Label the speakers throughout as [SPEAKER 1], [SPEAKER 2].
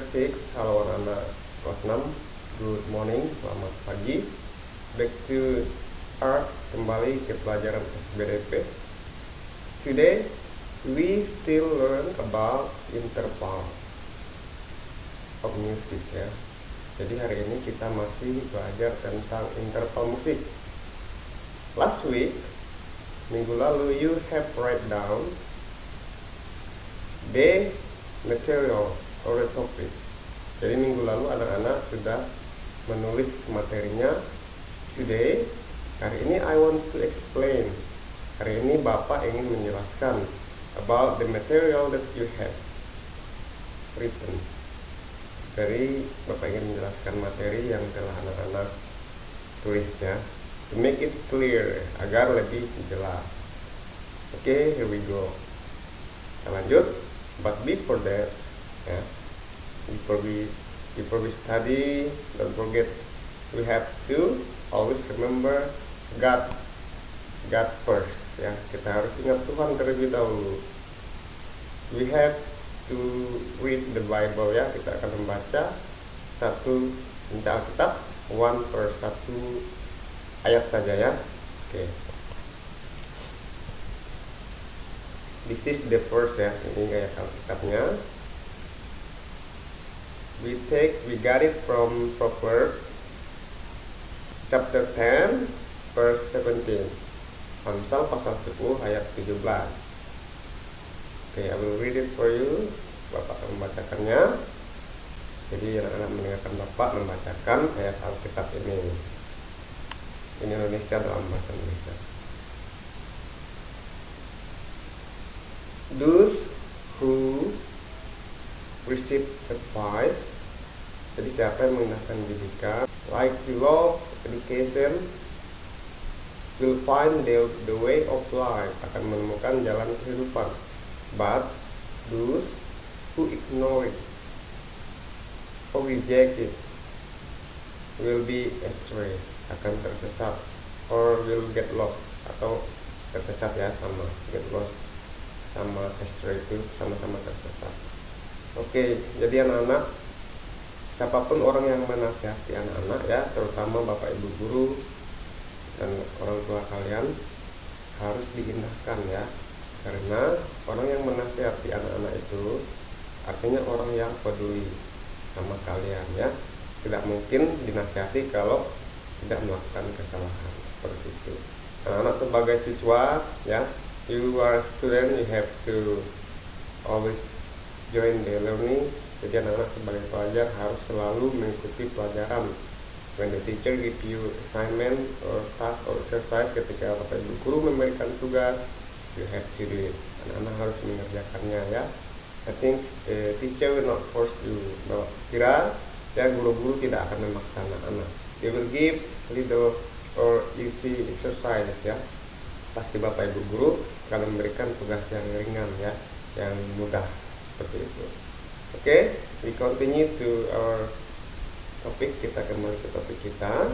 [SPEAKER 1] 6. Halo anak-anak kelas 6. Good morning, selamat pagi. Back to art, kembali ke pelajaran SBDP. Today we still learn about interval of music ya. Jadi hari ini kita masih belajar tentang interval musik. Last week, minggu lalu, you have write down the material or the topic. Jadi minggu lalu anak-anak sudah menulis materinya. Today, hari ini I want to explain. Hari ini Bapak ingin menjelaskan about the material that you have written. Dari Bapak ingin menjelaskan materi yang telah anak-anak tulis ya, to make it clear, agar lebih jelas. Oke, here we go. Kita lanjut. But before that, ya, before we study, don't forget we have to always remember God first. Ya, kita harus ingat Tuhan terlebih dahulu. We have to read the Bible ya. Kita akan membaca satu Alkitab, one per satu ayat saja ya. Oke. This is the first ya. Ini ayat Alkitabnya. We got it from Proverbs chapter 10 verse 17. Amsal pasal 10 ayat 17. Okay, I will read it for you. Bapak akan membacakannya. Jadi anak-anak mendengarkan Bapak membacakan ayat Alkitab ini. Ini Indonesia dalam bahasa Indonesia. Those who receive advice, jadi siapa yang menggunakan didikan, like to love education, will find the way of life, akan menemukan jalan kehidupan. But those who ignore it or reject it will be astray, akan tersesat, or will get lost, atau tersesat ya, sama get lost sama astray itu sama-sama tersesat. Oke, jadi anak-anak, siapapun orang yang menasihati anak-anak ya, terutama bapak ibu guru dan orang tua kalian, harus diindahkan ya, karena orang yang menasihati anak-anak itu artinya orang yang peduli sama kalian ya. Tidak mungkin dinasihati kalau tidak melakukan kesalahan seperti itu. Anak-anak sebagai siswa ya, you are a student, you have to always join the learning. Jadi anak-anak sebagai pelajar harus selalu mengikuti pelajaran. When the teacher give you assignment or task or exercise, ketika bapak ibu guru memberikan tugas, you have to do it. Anak-anak harus mengerjakannya ya. I think the teacher will not force you. Kira ya, guru-guru tidak akan memaksa anak-anak. They will give little or easy exercise ya. Pasti bapak ibu guru akan memberikan tugas yang ringan ya, yang mudah seperti itu. Oke, we continue to our topic. Kita kembali ke topik kita.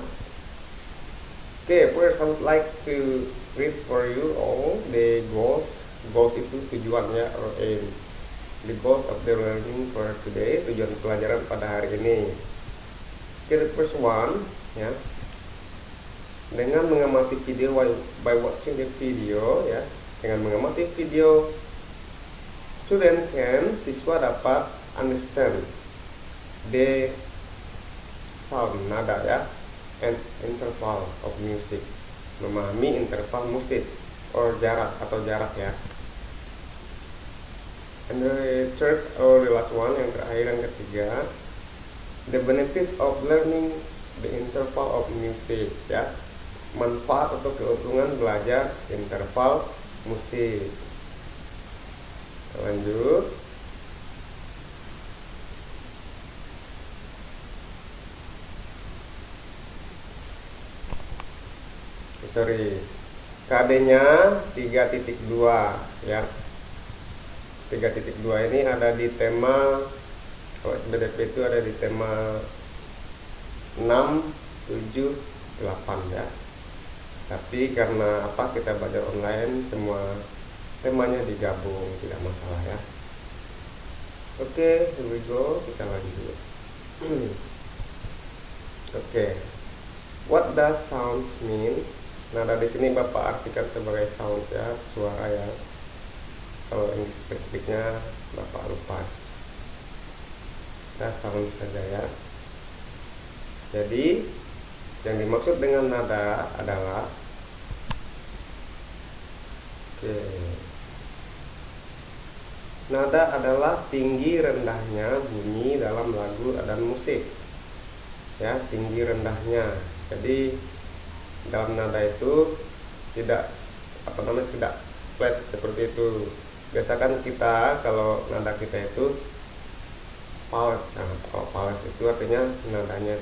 [SPEAKER 1] Oke, first I would like to read for you all the goals. Goals itu tujuannya or aims. The goals of the learning for today, tujuan pelajaran pada hari ini. Okay, the first one ya. Dengan mengamati video by watching the video ya. Dengan mengamati video, student can, siswa dapat understand the sound, nada ya, and interval of music, memahami interval musik or jarak atau jarak ya. And the third or the last one, yang terakhir, yang ketiga, the benefit of learning the interval of music ya, manfaat atau keuntungan belajar interval musik. Lanjut. KD-nya 3.2 ya. 3.2 ini ada di tema, kalau SBDP itu ada di tema 6, 7, 8 ya. Tapi karena kita belajar online, semua temanya digabung, tidak masalah ya. Oke, here we go, kita lanjut. Oke, what does sounds mean? Nada di sini Bapak artikan sebagai sounds ya, suara ya. Kalau yang spesifiknya Bapak lupa. Kita sound saja ya. Jadi yang dimaksud dengan nada adalah nada adalah tinggi rendahnya bunyi dalam lagu dan musik. Ya, tinggi rendahnya. Jadi dalam nada itu tidak tidak flat seperti itu. Biasakan kita kalau nada kita itu false. Nah, kalau false itu artinya nadanya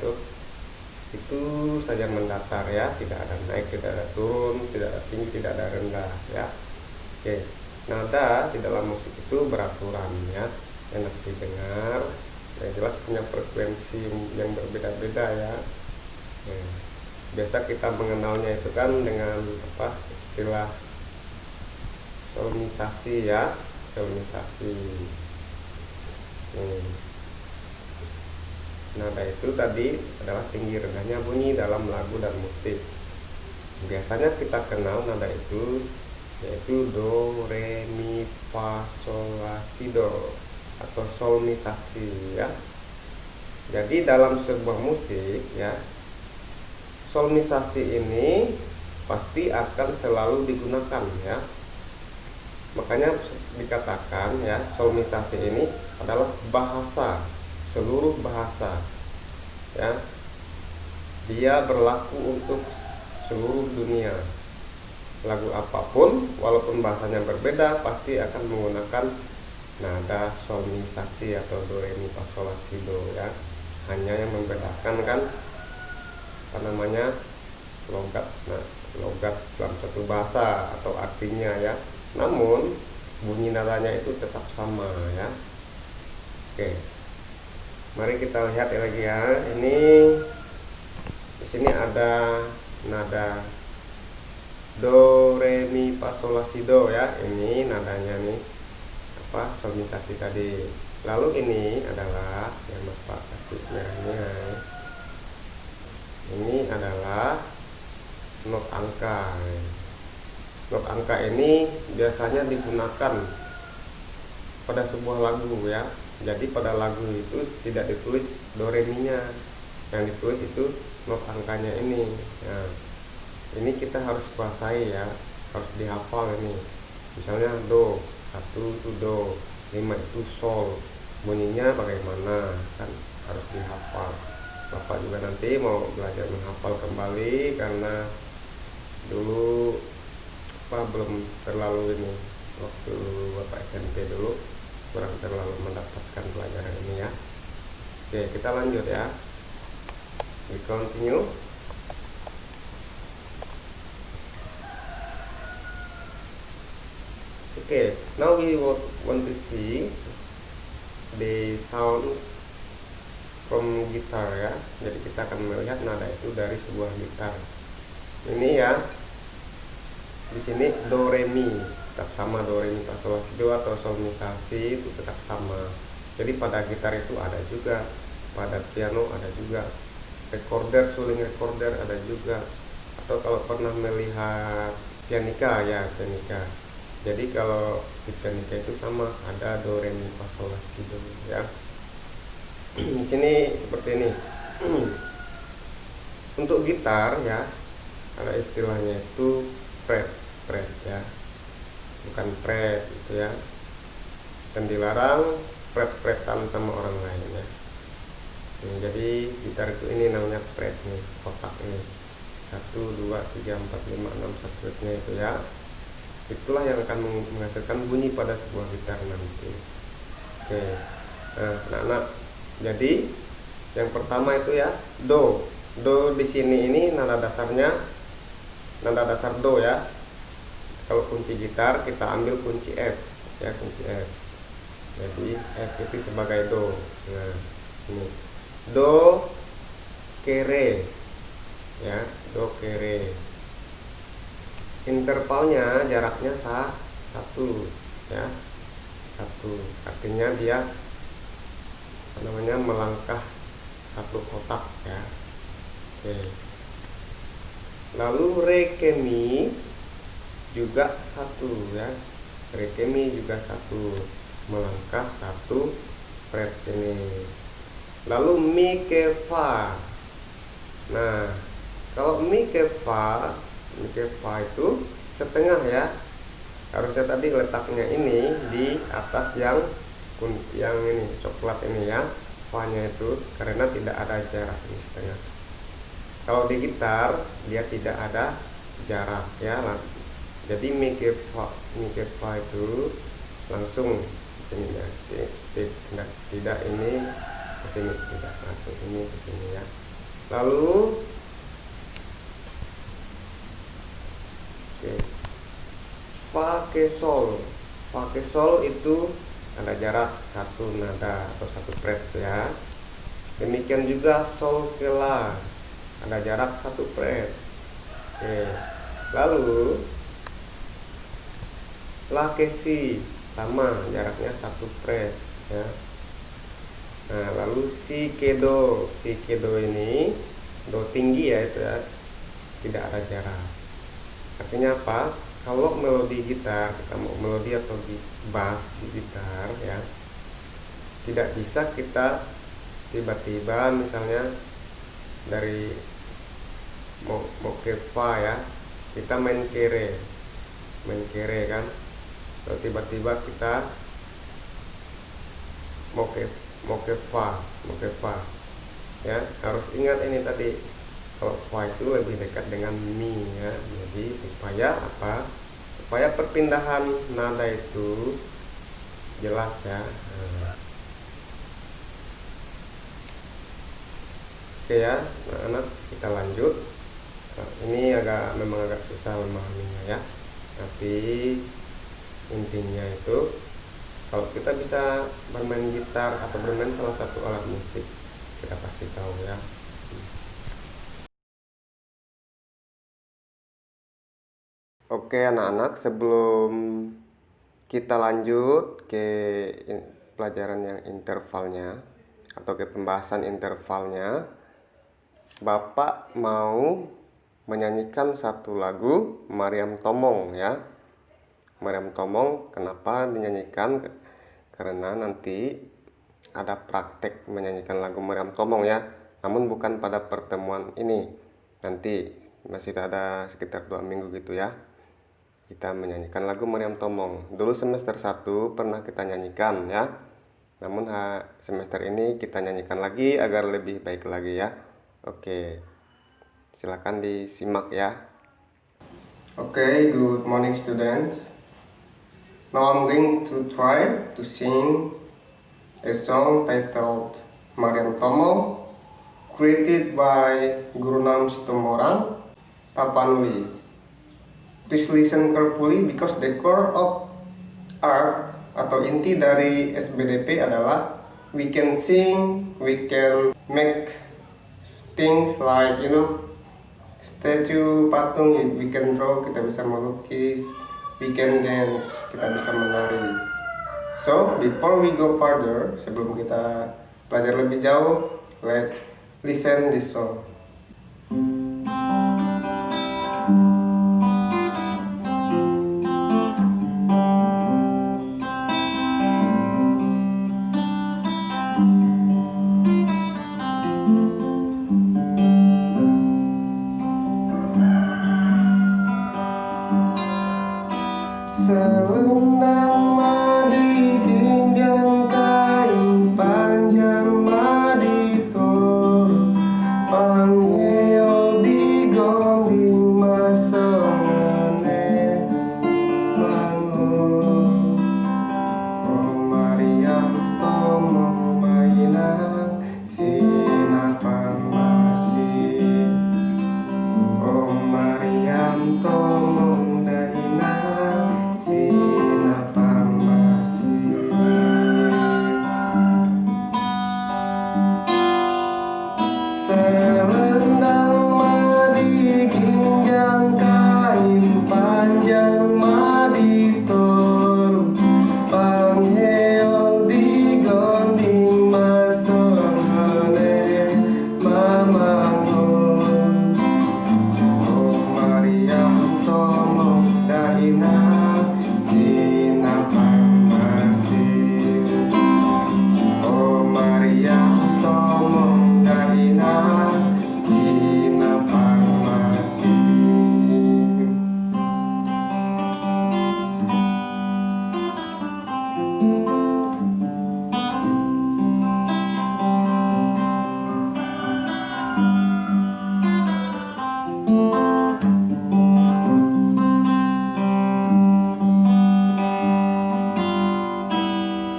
[SPEAKER 1] itu saja mendatar ya, tidak ada naik, tidak ada turun, tidak ada tinggi, tidak ada rendah ya. Oke, nada di dalam musik itu beraturan ya, enak didengar, yang jelas punya frekuensi yang berbeda-beda ya. Biasa kita mengenalnya itu kan dengan istilah solmisasi ya, solmisasi. Nada itu tadi adalah tinggi rendahnya bunyi dalam lagu dan musik. Biasanya kita kenal nada itu yaitu do, re, mi, fa, sol, la, si, do atau solmisasi ya. Jadi dalam sebuah musik ya, solmisasi ini pasti akan selalu digunakan ya. Makanya dikatakan ya, solmisasi ini adalah bahasa, seluruh bahasa ya, dia berlaku untuk seluruh dunia. Lagu apapun walaupun bahasanya berbeda pasti akan menggunakan nada solmisasi atau do, re, mi, fa, sol, la, si, do ya. Hanya yang membedakan kan logat. Nah, logat dalam satu bahasa atau artinya ya, namun bunyi nadanya itu tetap sama ya. Oke, mari kita lihat lagi ya. Ini di sini ada nada do, re, mi, fa, sol, la, si, do ya. Ini nadanya nih solmisasi tadi. Lalu ini adalah yang Bapak kasih merahnya. Ini adalah not angka. Not angka ini biasanya digunakan pada sebuah lagu ya. Jadi pada lagu itu tidak ditulis do, re, mi nya, yang ditulis itu not angkanya ini. Nah, ini kita harus kuasai ya, harus dihafal ini. Misalnya do, 1 itu do, 5 itu sol, bunyinya bagaimana kan harus dihafal. Bapak juga nanti mau belajar menghafal kembali karena dulu belum terlalu ini, waktu Bapak SMP dulu kurang terlalu mendapatkan pelajaran ini ya. Oke, kita lanjut ya. We continue. Okay, now we want to see the sound from gitar ya. Jadi kita akan melihat nada itu dari sebuah gitar. Ini ya. Di sini do, re, mi tetap sama, do, re, mi, fa, sol, la, si, do atau solmisasi itu tetap sama. Jadi pada gitar itu ada juga, pada piano ada juga, recorder, suling recorder ada juga. Atau kalau pernah melihat pianika ya, pianika. Jadi kalau di pianika itu sama, ada do, re, mi, fa, sol, la, si, do ya. Di sini seperti ini. Untuk gitar ya, ada istilahnya itu fret ya, bukan fret itu ya. Dan dilarang fret-fretan sama orang lain ya. Jadi gitar itu ini namanya fret nih, kotak ini 1, 2, 3, 4, 5, 6 seterusnya itu ya. Itulah yang akan menghasilkan bunyi pada sebuah gitar nanti. Oke, nah anak-anak, jadi yang pertama itu ya do. Do di sini ini nada dasarnya nada dasar do ya. Kalau kunci gitar kita ambil kunci F ya, kunci F. Jadi F itu sebagai do. Nah, ini do, ke, re ya, do, ke, re. Intervalnya jaraknya 1 ya, 1, artinya dia namanya melangkah satu kotak ya. Oke. Lalu rekemi juga satu ya, rekemi juga satu, melangkah satu fret ini. Lalu mi ke fa. Nah, kalau mi ke fa itu setengah ya. Harusnya tadi letaknya ini di atas yang ini coklat ini ya, fa-nya itu, karena tidak ada jarak ini setengah. Kalau di gitar dia tidak ada jarak ya, jadi mi ke fa itu langsung sini ya, tidak ini ke sini, tidak langsung ini ke sini ya. Lalu oke, fa ke sol itu ada jarak satu nada atau satu fret ya. Demikian juga sol ke la, ada jarak satu fret. Oke. Lalu la ke si sama, jaraknya satu fret ya. Nah, lalu si ke do ini do tinggi ya, itu ya, tidak ada jarak. Artinya apa? Kalau melodi gitar, kita mau melodi atau di bass di gitar ya, tidak bisa kita tiba-tiba misalnya dari mau ke fa ya, kita main kere kan, lalu tiba-tiba kita mau ke fa ya. Harus ingat ini tadi, kalau fa itu lebih dekat dengan mi ya, jadi supaya apa, supaya perpindahan nada itu jelas ya. Oke ya, anak-anak, kita lanjut. Nah, ini memang agak susah memahaminya ya, tapi intinya itu kalau kita bisa bermain gitar atau bermain salah satu alat musik, kita pasti tahu ya. Oke anak-anak, sebelum kita lanjut ke pelajaran yang intervalnya atau ke pembahasan intervalnya, Bapak mau menyanyikan satu lagu Mariam Tomong ya. Mariam Tomong kenapa dinyanyikan? Karena nanti ada praktek menyanyikan lagu Mariam Tomong ya, namun bukan pada pertemuan ini, nanti masih ada sekitar 2 minggu gitu ya, kita menyanyikan lagu Mariam Tomong. Dulu semester 1 pernah kita nyanyikan ya, namun semester ini kita nyanyikan lagi agar lebih baik lagi ya. Oke, silakan disimak ya. Oke, good morning students. Now I'm going to try to sing a song titled Mariam Tomong, created by Gurunam Sitomorang Tapanuli. Please listen carefully because the core of art atau inti dari SBDP adalah we can sing, we can make things like statue, patung, we can draw, kita bisa melukis, we can dance, kita bisa menari. So before we go further, sebelum kita belajar lebih jauh, let's listen this song. Selendang madi pinggang kayu panjang madi tur panggil di gonding masengene mangun oh Mariam Tomong mainan sinapang masih oh Mariam Tomong Sinapa tomong daina sina pangmasih. Oh Maria tomong daina sina pangmasih.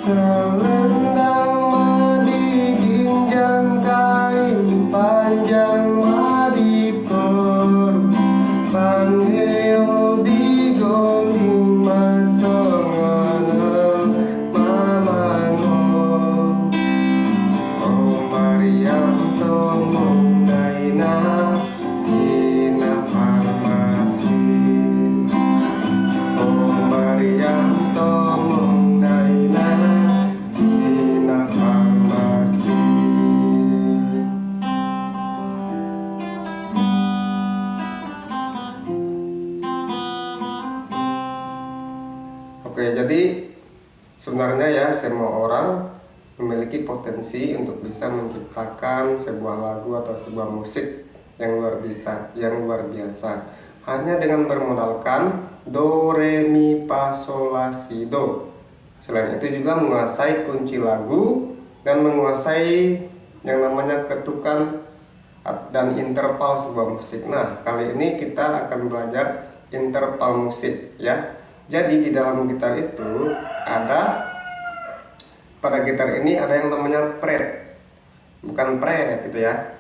[SPEAKER 1] Selendang madiginjang kain panjang madikur panggil digonging masongan mamangol. Oh Maryam tomong daina sina pangmasih. Oh Maryam tomong daina sina pangmasih. Oke, jadi sebenarnya ya semua orang memiliki potensi untuk bisa menciptakan sebuah lagu atau sebuah musik yang luar biasa hanya dengan bermodalkan do, re, mi, fa, sol, la, si, do. Selain itu juga menguasai kunci lagu dan menguasai yang namanya ketukan dan interval sebuah musik. Nah, kali ini kita akan belajar interval musik ya. Jadi di dalam gitar itu pada gitar ini ada yang namanya fret. Bukan fret gitu ya.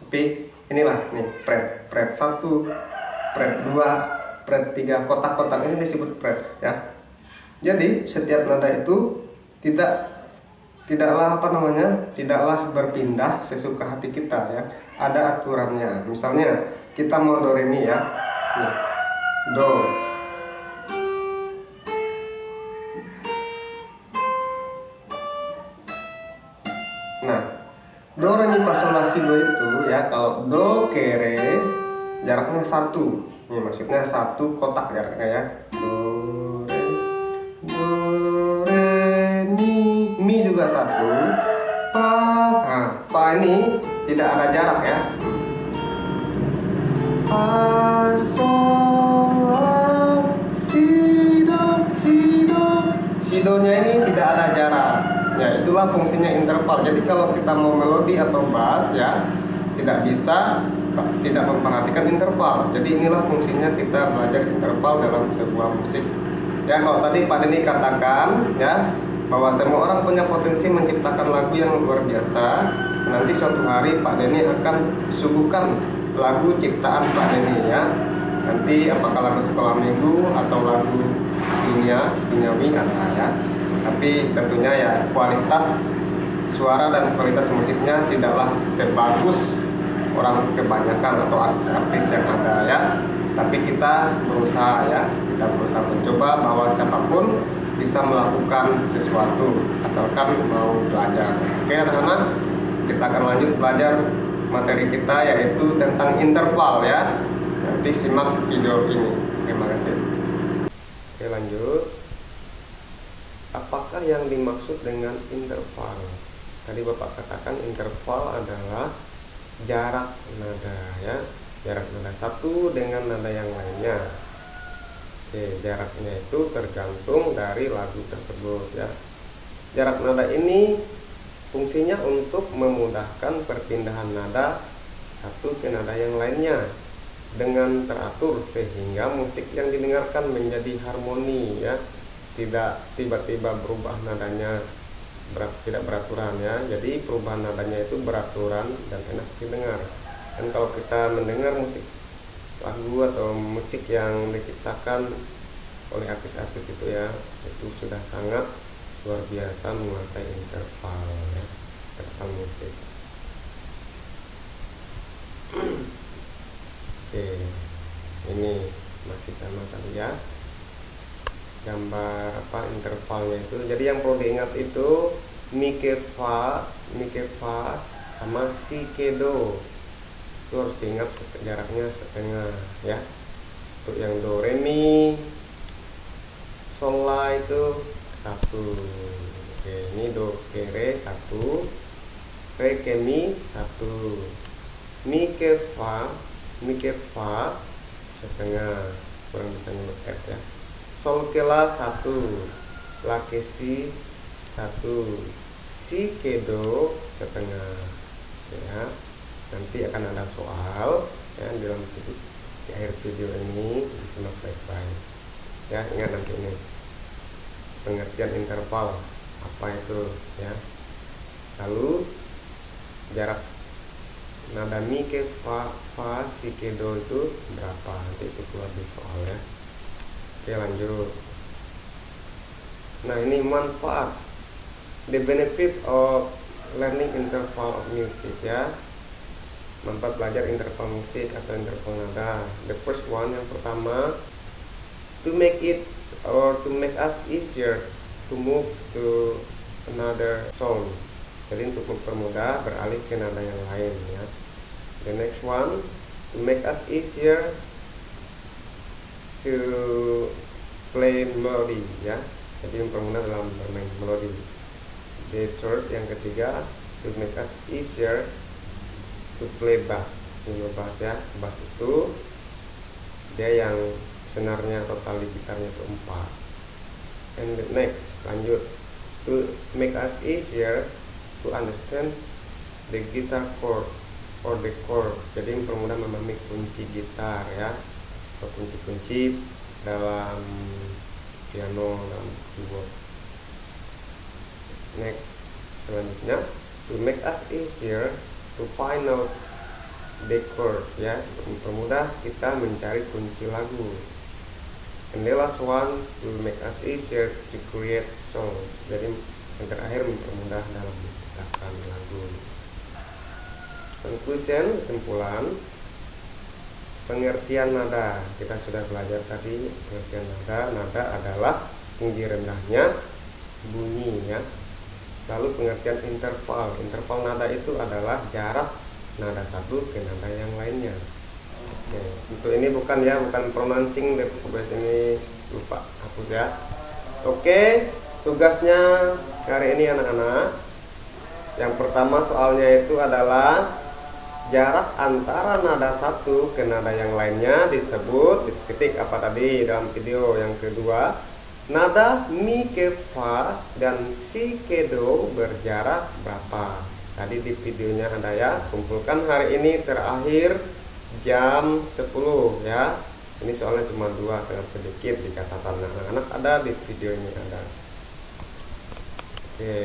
[SPEAKER 1] Tapi inilah nih fret 1, fret 2, fret 3, kotak-kotak ini disebut fret ya. Jadi setiap nada itu tidaklah berpindah sesuka hati kita ya. Ada aturannya. Misalnya kita mau do re mi ya. Nih. Do. Nah, do re mi fa sol la si do itu ya, kalau do ke re jaraknya 1. Ini maksudnya 1 kotak jaraknya ya. Do re mi juga 1. Fa. Nah, fa ini tidak ada jarak ya. Fa sol la si do. Si do nya ini tidak ada jarak. Ya, itulah fungsinya interval. Jadi kalau kita mau melodi atau bass ya, tidak memperhatikan interval. Jadi inilah fungsinya kita belajar interval dalam sebuah musik. Ya, kalau tadi Pak Denny katakan ya bahwa semua orang punya potensi menciptakan lagu yang luar biasa. Nanti suatu hari Pak Denny akan suguhkan lagu ciptaan Pak Denny ya. Nanti apakah lagu sekolah minggu atau lagu duniawi ada ya. Tapi tentunya ya kualitas suara dan kualitas musiknya tidaklah sebagus orang kebanyakan atau artis-artis yang ada ya. Tapi kita berusaha ya, kita berusaha mencoba bahwa siapapun bisa melakukan sesuatu asalkan mau belajar. Oke anak-anak, kita akan lanjut belajar materi kita yaitu tentang interval ya. Nanti simak video ini. Terima kasih. Oke lanjut. Apakah yang dimaksud dengan interval? Tadi Bapak katakan interval adalah jarak nada ya, jarak nada satu dengan nada yang lainnya. Oke, jaraknya itu tergantung dari lagu tersebut ya. Jarak nada ini fungsinya untuk memudahkan perpindahan nada satu ke nada yang lainnya dengan teratur sehingga musik yang didengarkan menjadi harmoni ya. Tidak tiba-tiba berubah nadanya tidak beraturan ya. Jadi perubahan nadanya itu beraturan dan enak didengar. Dan kalau kita mendengar musik lagu atau musik yang diciptakan oleh artis-artis itu ya, itu sudah sangat luar biasa menguasai interval ya, interval musik. Oke, ini masih sama tadi ya. Gambar intervalnya itu. Jadi yang perlu diingat itu mi ke fa sama si ke do. Itu harus diingat jaraknya setengah ya. Untuk yang do re mi sol la itu 1. Oke, ini do ke re 1, re ke mi 1, mi ke fa setengah, kurang bisa nyebut F ya. Sol ke la 1, la ke si 1, si ke do setengah ya. Nanti akan ada soal ya di akhir video ini, disimak baik-baik ya. Ingat nanti ini pengertian interval apa itu ya. Lalu jarak nada mi ke fa si ke do itu berapa, nanti itu keluar di soal ya. Oke, lanjut. Nah, ini manfaat, the benefit of learning interval of music ya. Manfaat belajar interval musik atau interval nada. The first one, yang pertama, to make it or to make us easier to move to another song. Jadi untuk mempermudah beralih ke nada yang lain ya. The next one, to make us easier to play melody ya. Jadi mempermudah dalam bermain melodi. The third, yang ketiga, to make us easier to play bass. Ini bass ya. Bass itu dia yang senarnya atau tali gitarnya itu 4. And the next, lanjut, to make us easier to understand the guitar chord or the chord. Jadi mempermudah memahami kunci gitar ya, atau kunci-kunci dalam piano, dalam keyboard. Next, selanjutnya, to make us easier to find out the chord ya, mempermudah kita mencari kunci lagu. And the last one, to make us easier to create song. Jadi yang terakhir mempermudah dalam menciptakan lagu. Conclusion, kesimpulan, pengertian nada. Kita sudah belajar tadi pengertian nada. Nada adalah tinggi rendahnya bunyi ya. Lalu pengertian interval. Interval nada itu adalah jarak nada satu ke nada yang lainnya. Oke, untuk ini bukan pronouncing, bahasa ini lupa hapus ya. Oke, tugasnya hari ini anak-anak. Yang pertama soalnya itu adalah jarak antara nada satu ke nada yang lainnya disebut titik apa tadi dalam video. Yang kedua, nada mi ke fa dan si ke do berjarak berapa? Tadi di videonya ada ya. Kumpulkan hari ini terakhir jam 10 ya. Ini soalnya cuma 2, sangat sedikit di catatan anak-anak, ada di video ini ada. Oke.